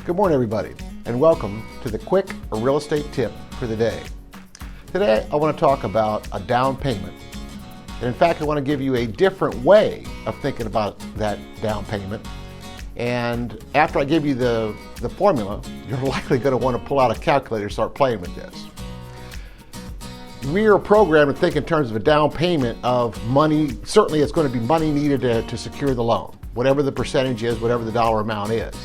Good morning, everybody, and welcome to the quick real estate tip for the day. Today, I want to talk about a down payment. And in fact, I want to give you a different way of thinking about that down payment. And after I give you the formula, you're likely going to want to pull out a calculator and start playing with this. We are programmed to think in terms of a down payment of money. Certainly, it's going to be money needed to secure the loan, whatever the percentage is, whatever the dollar amount is.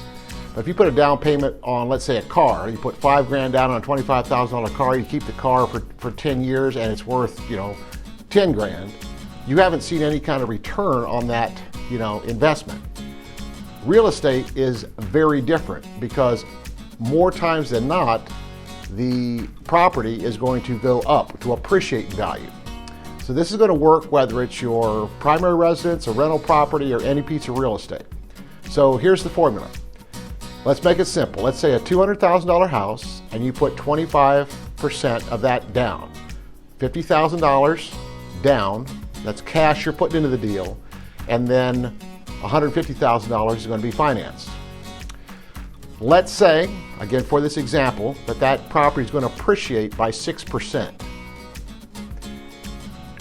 But if you put a down payment on, let's say, a car, you put $5,000 down on a $25,000 car, you keep the car for 10 years and it's worth, $10,000, you haven't seen any kind of return on that, investment. Real estate is very different because more times than not, the property is going to go up, to appreciate in value. So this is going to work whether it's your primary residence, a rental property, or any piece of real estate. So here's the formula. Let's make it simple. Let's say a $200,000 house and you put 25% of that down. $50,000 down, that's cash you're putting into the deal, and then $150,000 is going to be financed. Let's say, again for this example, that property is going to appreciate by 6%.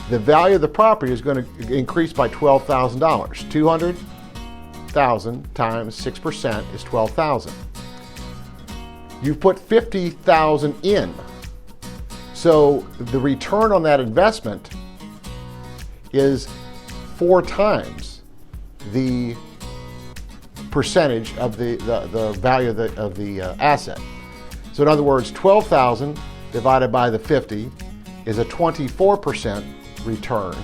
The value of the property is going to increase by $12,000. 200,000 times 6% is 12,000. You've put 50,000 in. So the return on that investment is 4 times the percentage of the value of the asset. So in other words, 12,000 divided by the 50 is a 24% return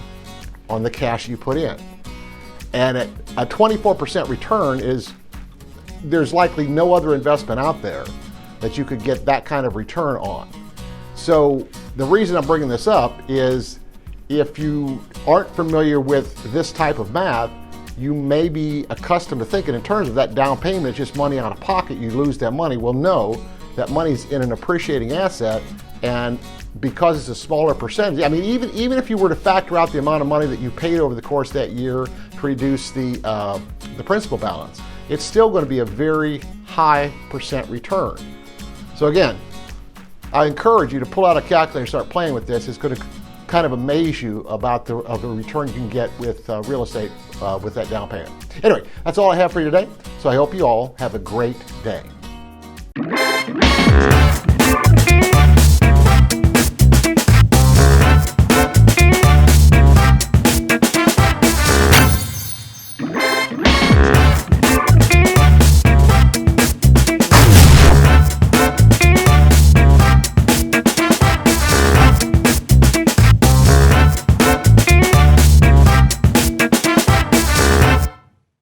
on the cash you put in. And at a 24% return there's likely no other investment out there that you could get that kind of return on. So the reason I'm bringing this up is if you aren't familiar with this type of math, you may be accustomed to thinking in terms of that down payment, it's just money out of pocket, you lose that money. Well, no, that money's in an appreciating asset, and because it's a smaller percentage, I mean, even if you were to factor out the amount of money that you paid over the course of that year to reduce the principal balance, it's still going to be a very high percent return. So again, I encourage you to pull out a calculator and start playing with this. It's going to kind of amaze you about the return you can get with real estate with that down payment. Anyway, that's all I have for you today. So I hope you all have a great day.